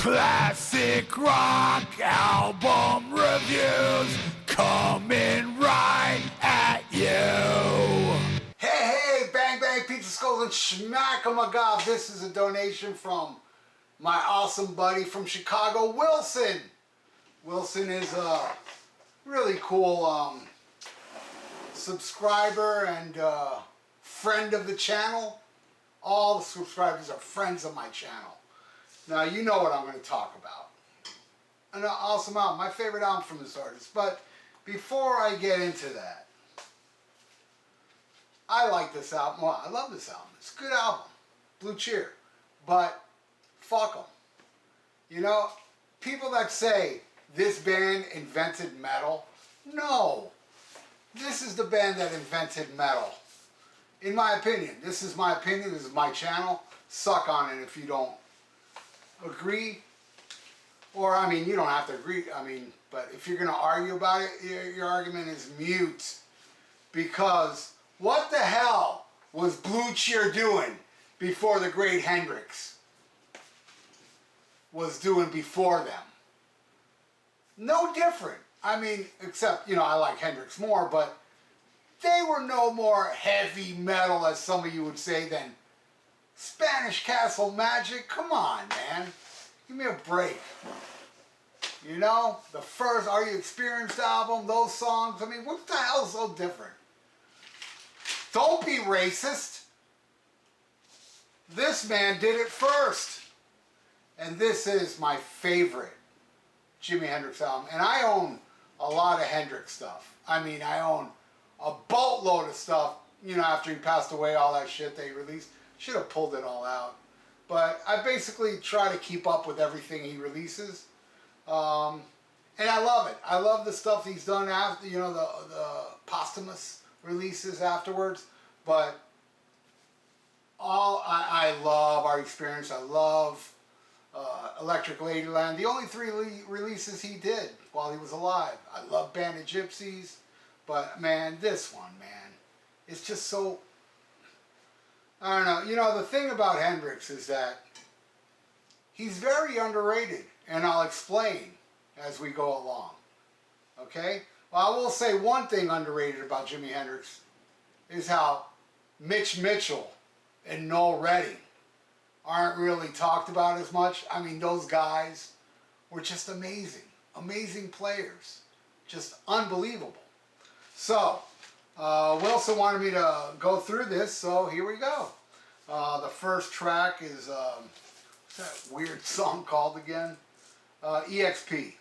Classic rock album reviews coming right at you. Hey, bang bang pizza skulls and SHMACKEMAGOB. This is a donation from my awesome buddy from Chicago, Wilson. Wilson is a really cool subscriber and friend of the channel. All the subscribers are friends of my channel. Now you know what I'm going to talk about. An awesome album, my favorite album from this artist. But before I get into that, I like this album. Well, I love this album. It's a good album. Blue Cheer. But fuck them. You know, people that say this band invented metal, no. This is the band that invented metal. In my opinion. This is my opinion. This is my channel. Suck on it if you don't agree. Or, I mean, you don't have to agree. I mean, but if you're going to argue about it, your argument is mute. Because what the hell was Blue Cheer doing before the great Hendrix was doing before them? No different. I mean, except, you know, I like Hendrix more, but they were no more heavy metal, as some of you would say, than Spanish Castle Magic. Come on, man. Give me a break. You know, the first Are You Experienced album, those songs, I mean, what the hell is so different? Don't be racist. This man did it first. And this is my favorite Jimi Hendrix album. And I own a lot of Hendrix stuff. I mean, I own a boatload of stuff, you know, after he passed away, all that shit they released. Should have pulled it all out. But I basically try to keep up with everything he releases. And I love it. I love the stuff he's done after, you know, the posthumous releases afterwards. But I love Our Experience. I love Electric Ladyland. The only three releases he did while he was alive. I love Band of Gypsies. But man, this one, man, it's just so, I don't know. You know, the thing about Hendrix is that he's very underrated. And I'll explain as we go along. Okay? Well, I will say one thing underrated about Jimi Hendrix is how Mitch Mitchell and Noel Redding aren't really talked about as much. I mean, those guys were just amazing. Amazing players. Just unbelievable. So, Wilson wanted me to go through this, so here we go. The first track is, what's that weird song called again? EXP.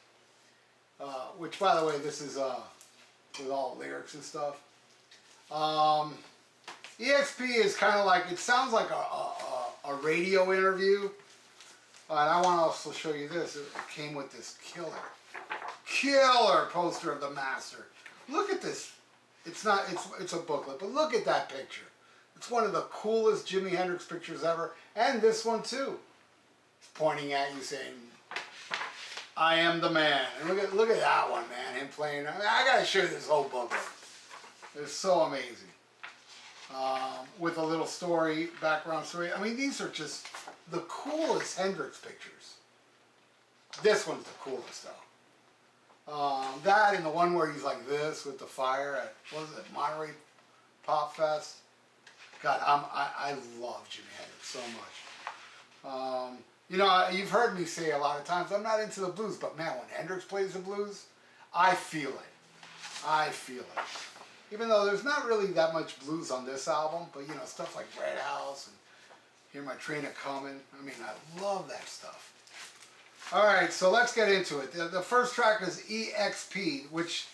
Which, by the way, this is with all the lyrics and stuff. EXP is kind of like, it sounds like a radio interview. And I want to also show you this. It came with this killer poster of the master. Look at this. It's a booklet, but look at that picture. It's one of the coolest Jimi Hendrix pictures ever. And this one too. It's pointing at you saying, I am the man. And look at that one, man. Him playing. I mean, I gotta show you this whole booklet. It's so amazing. With a little story, background story. I mean, these are just the coolest Hendrix pictures. This one's the coolest though. That and the one where he's like this with the fire at, what was it, Monterey Pop Fest. God, I love Jimi Hendrix so much. You know, you've heard me say a lot of times, I'm not into the blues, but man, when Hendrix plays the blues, I feel it. I feel it. Even though there's not really that much blues on this album, but you know, stuff like Red House and Hear My Train A-Comin'. I mean, I love that stuff. Alright, so let's get into it. The first track is EXP, which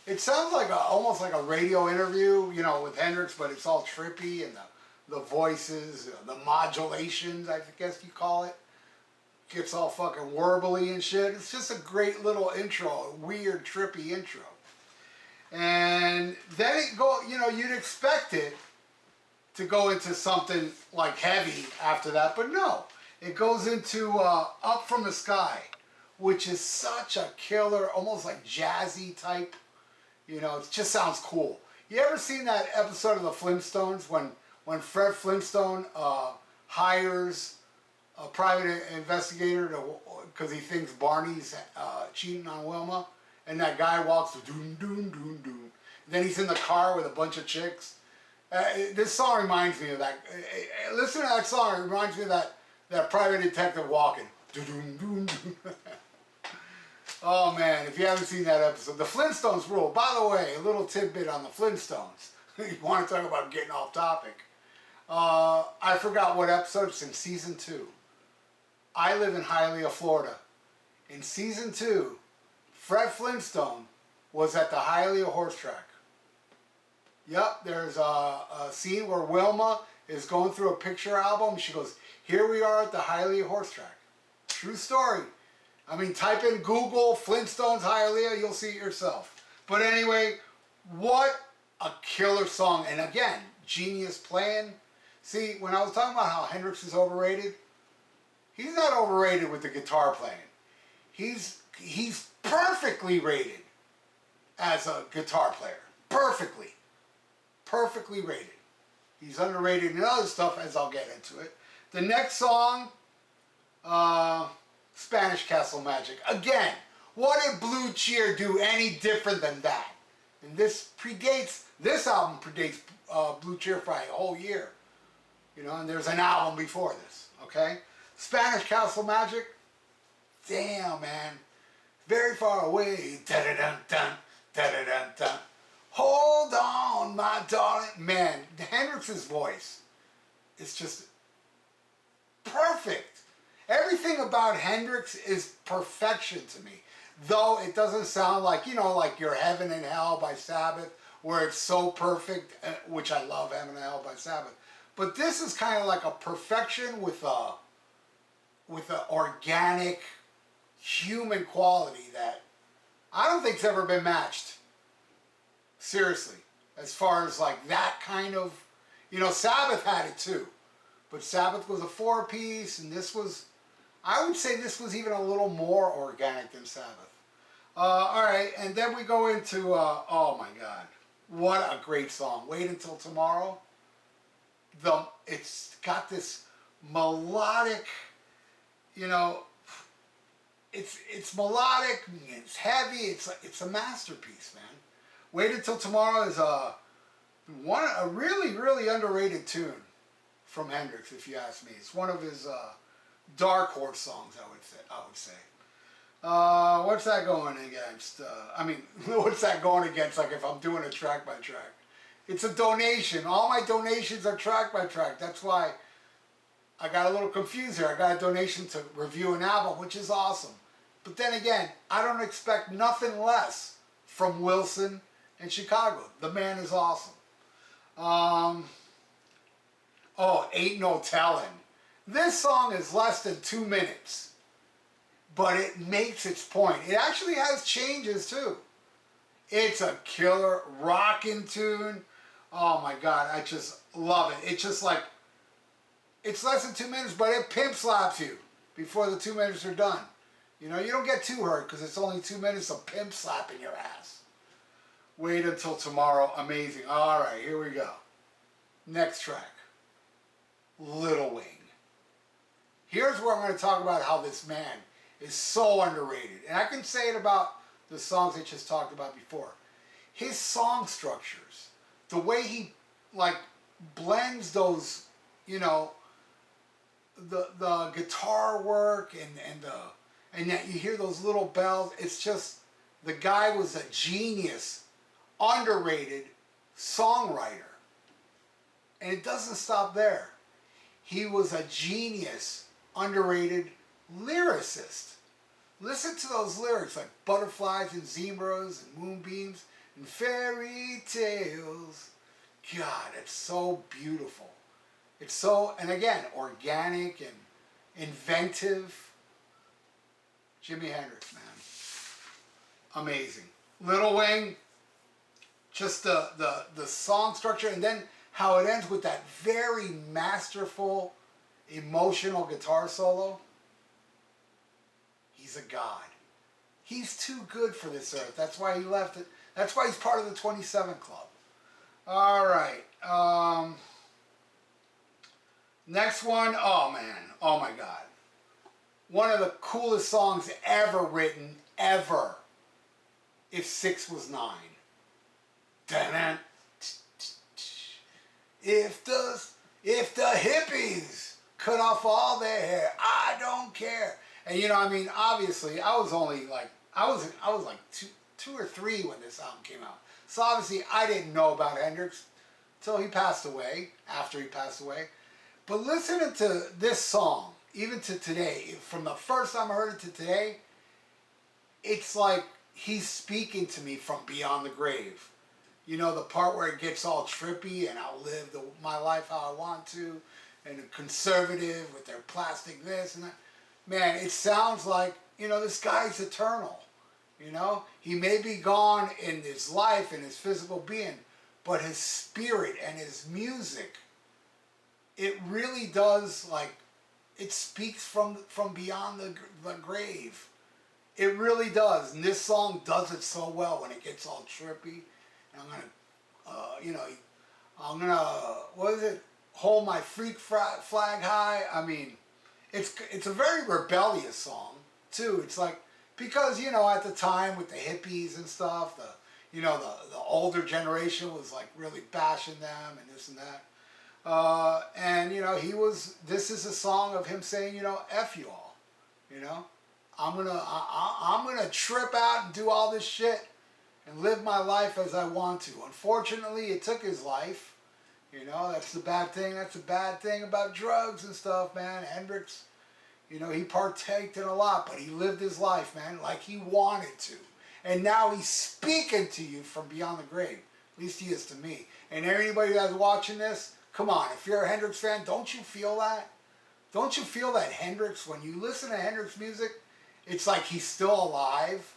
it sounds like almost like a radio interview, you know, with Hendrix, but it's all trippy and the voices, the modulations, I guess you call it. Gets all fucking warbly and shit. It's just a great little intro, a weird, trippy intro. And then it go, you know, you'd expect it to go into something like heavy after that, but no. It goes into Up From the Sky, which is such a killer, almost like jazzy type, you know, it just sounds cool. You ever seen that episode of the Flintstones when Fred Flintstone hires a private investigator to because he thinks Barney's cheating on Wilma, and that guy walks to doom doom doom doom. Then he's in the car with a bunch of chicks. This song reminds me of that. Listen to that song. It reminds me of that private detective walking. Doom doom doom. Oh man, if you haven't seen that episode, the Flintstones rule. By the way, a little tidbit on the Flintstones. You want to talk about getting off topic. I forgot what episode. It's in season 2. I live in Hialeah, Florida. In season 2, Fred Flintstone was at the Hialeah horse track. Yep, there's a scene where Wilma is going through a picture album. She goes, "Here we are at the Hialeah horse track." True story. I mean, type in Google Flintstones Hialeah, you'll see it yourself. But anyway, what a killer song. And again, genius playing. See, when I was talking about how Hendrix is overrated, he's not overrated with the guitar playing. He's perfectly rated as a guitar player. Perfectly. Perfectly rated. He's underrated in other stuff, as I'll get into it. The next song, Spanish Castle Magic. Again, what did Blue Cheer do any different than that? And this album predates Blue Cheer by a whole year. You know, and there's an album before this, okay? Spanish Castle Magic, damn, man. Very far away. Da-da-dun-dun, da-da-dun-dun. Hold on, my darling. Man, Hendrix's voice is just perfect. Everything about Hendrix is perfection to me. Though it doesn't sound like, you know, like your Heaven and Hell by Sabbath, where it's so perfect, which I love Heaven and Hell by Sabbath. But this is kind of like a perfection with a organic human quality that I don't think's ever been matched. Seriously. As far as like that kind of, you know, Sabbath had it too. But Sabbath was a 4-piece, and this was, I would say this was even a little more organic than Sabbath. All right, and then we go into, oh my God, what a great song. Wait Until Tomorrow. It's got this melodic, you know, it's melodic, it's heavy, it's a masterpiece, man. Wait Until Tomorrow is a really, really underrated tune from Hendrix, if you ask me. It's one of his dark horse songs, I would say. What's that going against? What's that going against? Like if I'm doing a track by track, it's a donation. All my donations are track by track. That's why I got a little confused here. I got a donation to review an album, which is awesome. But then again, I don't expect nothing less from Wilson and Chicago. The man is awesome. Ain't No Tellin'. This song is less than 2 minutes, but it makes its point. It actually has changes too. It's a killer rockin' tune. Oh my God, I just love it. It's just like, it's less than 2 minutes, but it pimp slaps you before the 2 minutes are done. You know, you don't get too hurt because it's only 2 minutes of pimp slapping your ass. Wait Until Tomorrow, amazing. All right, here we go. Next track, Little Wing. Here's where I'm going to talk about how this man is so underrated. And I can say it about the songs I just talked about before. His song structures, the way he like blends those, you know, the guitar work and that you hear those little bells. It's just, the guy was a genius, underrated songwriter. And it doesn't stop there. He was a genius, underrated lyricist. Listen to those lyrics like butterflies and zebras and moonbeams and fairy tales. God, it's so beautiful. It's so, and again, organic and inventive. Jimi Hendrix, man. Amazing. Little Wing, just the song structure, and then how it ends with that very masterful, emotional guitar solo. He's a god. He's too good for this earth. That's why he left it. That's why he's part of the 27 Club. All right. Next one. Oh, man. Oh, my God. one of the coolest songs ever written, ever. If 6 was 9. Dun-dun. If the hippies cut off all their hair, I don't care. And you know, I mean, obviously, I was only like, I was like two or three when this album came out. So obviously, I didn't know about Hendrix till he passed away. After he passed away, but listening to this song, even to today, from the first time I heard it to today, it's like he's speaking to me from beyond the grave. You know, the part where it gets all trippy and I'll live my life how I want to, and a conservative with their plastic this and that. Man, it sounds like, you know, this guy's eternal. You know, he may be gone in his life and his physical being, but his spirit and his music, it really does, like, it speaks from beyond the grave. It really does. And this song does it so well when it gets all trippy. And I'm gonna, you know, I'm gonna, what is it? Hold my freak flag high. I mean, it's a very rebellious song too. It's like, because, you know, at the time with the hippies and stuff, the older generation was like really bashing them and this and that. And you know, this is a song of him saying, you know, F you all. You know, I'm gonna trip out and do all this shit and live my life as I want to. Unfortunately, it took his life. You know, that's the bad thing. That's the bad thing about drugs and stuff, man. Hendrix, you know, he partaked in a lot, but he lived his life, man, like he wanted to. And now he's speaking to you from beyond the grave. At least he is to me. And anybody that's watching this, come on, if you're a Hendrix fan, don't you feel that? Don't you feel that Hendrix, when you listen to Hendrix music, it's like he's still alive?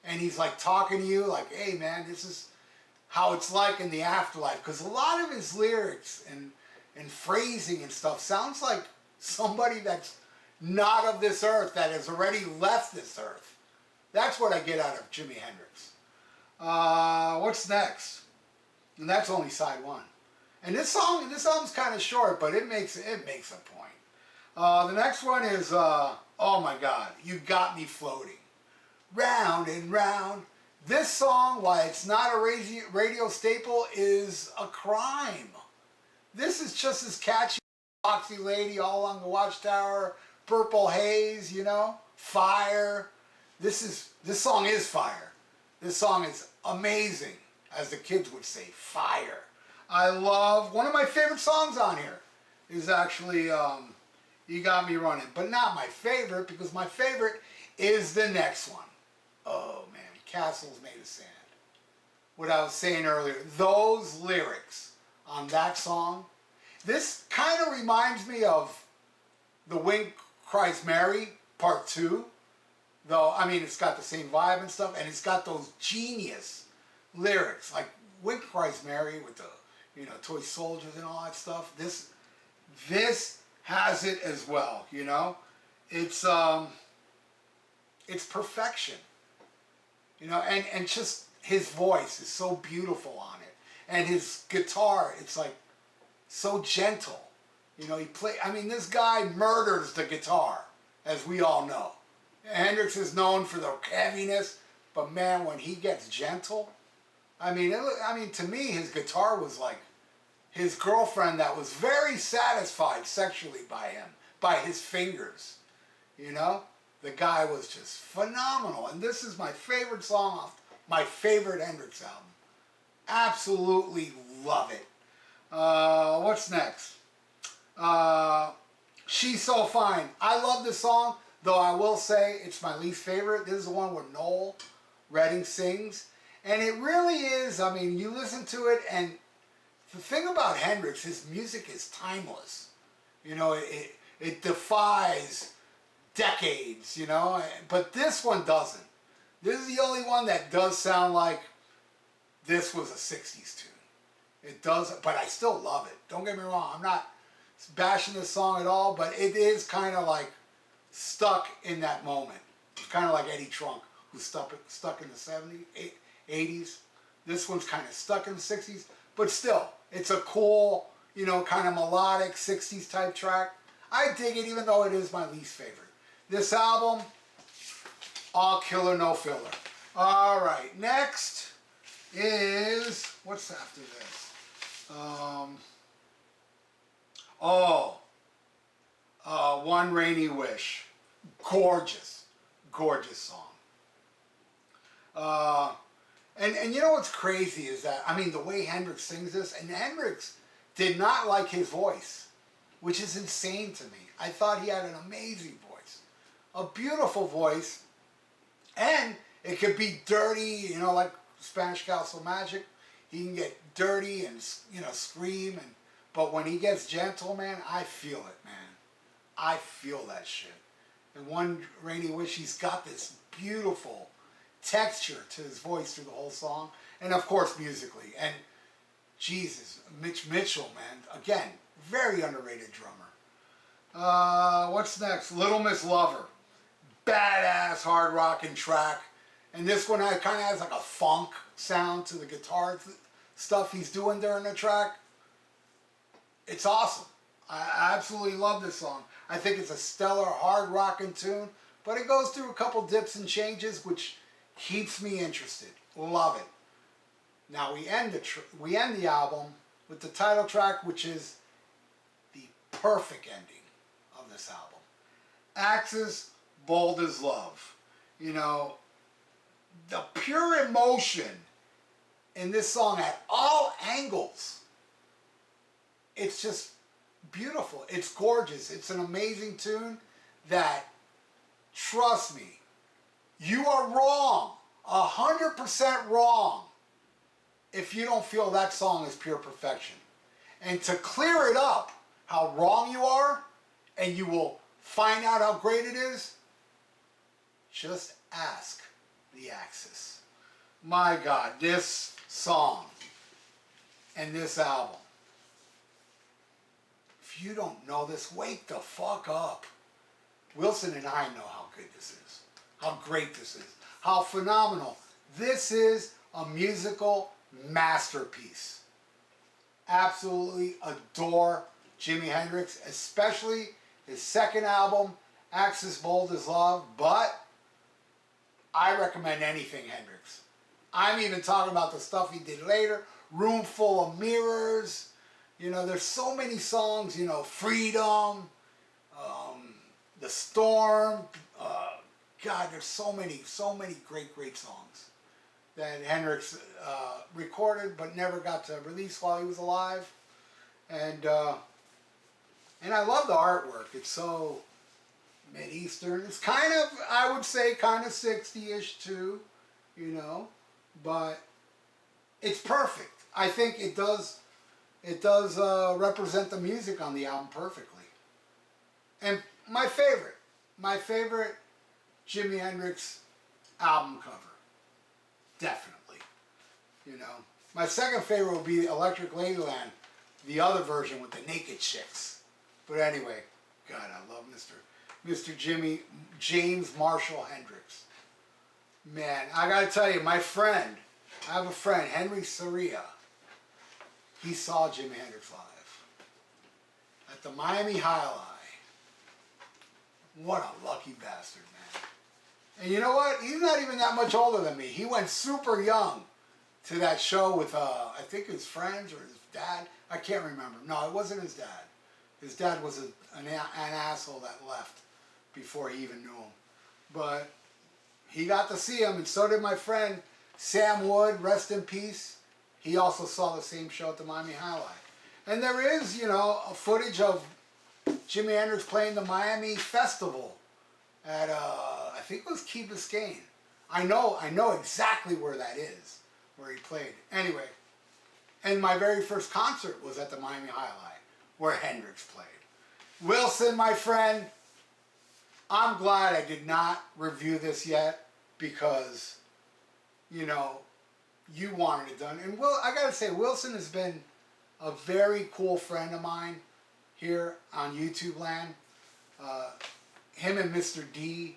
And he's like talking to you like, hey man, this is how it's like in the afterlife. Because a lot of his lyrics and phrasing and stuff sounds like somebody that's not of this earth, that has already left this earth. That's what I get out of Jimi Hendrix. What's next? And that's only side one. And this album's kind of short, but it makes a point. The next one is, oh my God, You Got Me Floating. Round and round. This song, while it's not a radio staple, is a crime. This is just as catchy as Foxy Lady, All Along the Watchtower, Purple Haze, you know, Fire. This song is fire. This song is amazing, as the kids would say, fire. I love, one of my favorite songs on here is actually You Got Me Running, but not my favorite, because my favorite is the next one. Oh man, Castles Made of Sand. What I was saying earlier, those lyrics on that song, this kind of reminds me of The Wind Cries Mary Part 2. Though, I mean, it's got the same vibe and stuff, and it's got those genius lyrics, like Wind Cries Mary with the, you know, toy soldiers and all that stuff. This has it as well, you know. It's perfection. You know, and just his voice is so beautiful on it. And his guitar, it's like so gentle. You know, this guy murders the guitar, as we all know. Hendrix is known for the heaviness, but man, when he gets gentle, I mean, to me, his guitar was like his girlfriend that was very satisfied sexually by him, by his fingers. You know, the guy was just phenomenal, and this is my favorite song off my favorite Hendrix album. Absolutely love it. What's next? She's So Fine. I love this song, though I will say it's my least favorite. This is the one where Noel Redding sings. And it really is, I mean, you listen to it, and the thing about Hendrix, his music is timeless. You know, it defies decades, you know, but this one doesn't. This is the only one that does sound like this was a 60s tune. It does, but I still love it. Don't get me wrong, I'm not bashing this song at all, but it is kind of like stuck in that moment. It's kind of like Eddie Trunk, who's stuck in the 70s, 80s. This one's kind of stuck in the 60s, but still, it's a cool, you know, kind of melodic 60s type track. I dig it, even though it is my least favorite. This album, all killer, no filler. All right, next is, what's after this? One Rainy Wish. Gorgeous, gorgeous song. And you know what's crazy is that, I mean, the way Hendrix sings this, and Hendrix did not like his voice, which is insane to me. I thought he had an amazing voice, a beautiful voice, and it could be dirty, you know, like Spanish Castle Magic. He can get dirty and, you know, scream, but when he gets gentle, man, I feel it, man. I feel that shit. And One Rainy Wish, he's got this beautiful texture to his voice through the whole song, and of course musically. And Jesus, Mitch Mitchell, man, again, very underrated drummer. What's next? Little Miss Lover, badass hard rocking track, and this one kind of has like a funk sound to the guitar stuff he's doing during the track. It's awesome. I absolutely love this song. I think it's a stellar hard rocking tune, but it goes through a couple dips and changes, which keeps me interested. Love it. Now we end the album with the title track, which is the perfect ending of this album. Axis, Bold as Love. You know, the pure emotion in this song at all angles. It's just beautiful. It's gorgeous. It's an amazing tune that, trust me, you are wrong, 100% wrong, if you don't feel that song is pure perfection. And to clear it up, how wrong you are, and you will find out how great it is, just ask the Axis. My God, this song and this album, if you don't know this, wake the fuck up. Wilson and I know how good this is, how great this is, how phenomenal. This is a musical masterpiece. Absolutely adore Jimi Hendrix, especially his second album, Axis Bold as Love, but I recommend anything Hendrix. I'm even talking about the stuff he did later, Room Full of Mirrors. You know, there's so many songs, you know, Freedom, The Storm. God, there's so many great, great songs that Hendrix recorded but never got to release while he was alive. And I love the artwork. It's so Mid-Eastern. It's kind of, I would say, kind of 60-ish too, you know, but it's perfect. I think it does represent the music on the album perfectly. And my favorite Jimi Hendrix album cover, definitely. You know, my second favorite would be Electric Ladyland, the other version with the naked chicks. But anyway, God, I love Mr. James Marshall Hendrix. Man, I gotta tell you, I have a friend, Henry Soria. He saw Jimi Hendrix live at the Miami High Line. What a lucky bastard, man. And you know what? He's not even that much older than me. He went super young to that show with, I think his friends or his dad. I can't remember. No, it wasn't his dad. His dad was an asshole that left before he even knew him. But he got to see him, and so did my friend Sam Wood, rest in peace. He also saw the same show at the Miami High Line. And there is, you know, a footage of Jimi Hendrix playing the Miami Festival at, I think it was Key Biscayne. I know exactly where that is, where he played. Anyway, and my very first concert was at the Miami High Line, where Hendrix played. Wilson, my friend, I'm glad I did not review this yet, because, you know, you wanted it done. And I gotta say, Wilson has been a very cool friend of mine here on YouTube land. Him and Mr. D,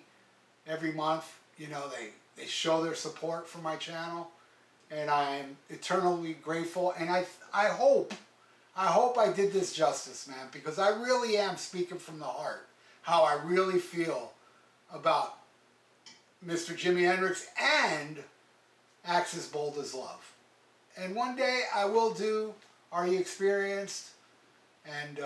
every month, you know, they show their support for my channel, and I'm eternally grateful. And I hope I did this justice, man, because I really am speaking from the heart, how I really feel about Mr. Jimi Hendrix and Axis Bold as Love. And one day I will do Are You Experienced and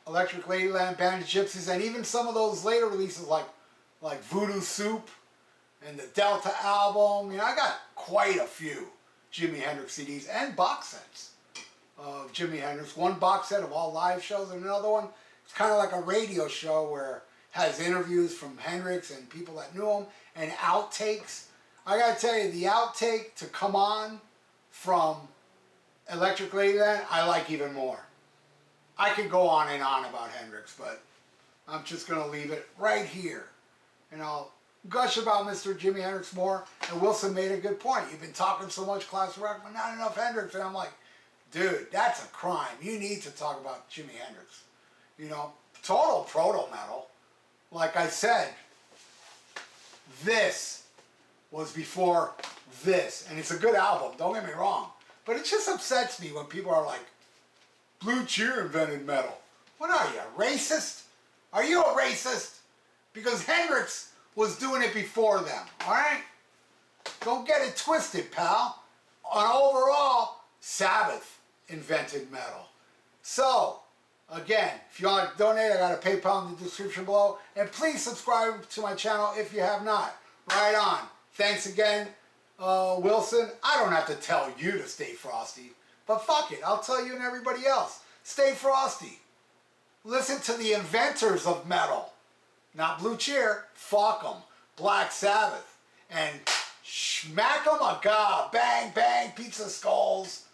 Electric Ladyland, Bandit Gypsies, and even some of those later releases like Voodoo Soup and the Delta album. You know, I got quite a few Jimi Hendrix CDs and box sets of Jimi Hendrix. One box set of all live shows and another one, it's kind of like a radio show where it has interviews from Hendrix and people that knew him and outtakes. I gotta tell you, the outtake to Come On from Electric Ladyland, I like even more. I could go on and on about Hendrix, but I'm just gonna leave it right here. And I'll gush about Mr. Jimi Hendrix more. And Wilson made a good point. You've been talking so much classic rock, but not enough Hendrix. And I'm like, dude, that's a crime. You need to talk about Jimi Hendrix. You know, total proto metal. Like I said, this was before this. And it's a good album, don't get me wrong. But it just upsets me when people are like, Blue Cheer invented metal. What are you, a racist? Are you a racist? Because Hendrix was doing it before them, alright? Don't get it twisted, pal. And overall, Sabbath invented metal. So, again, if you want to donate, I got a PayPal in the description below. And please subscribe to my channel if you have not. Right on. Thanks again, Wilson. I don't have to tell you to stay frosty. But fuck it, I'll tell you and everybody else. Stay frosty. Listen to the inventors of metal. Not Blue Cheer, fuck them. Black Sabbath. And SHMACKEMAGOB. Bang, bang, pizza skulls.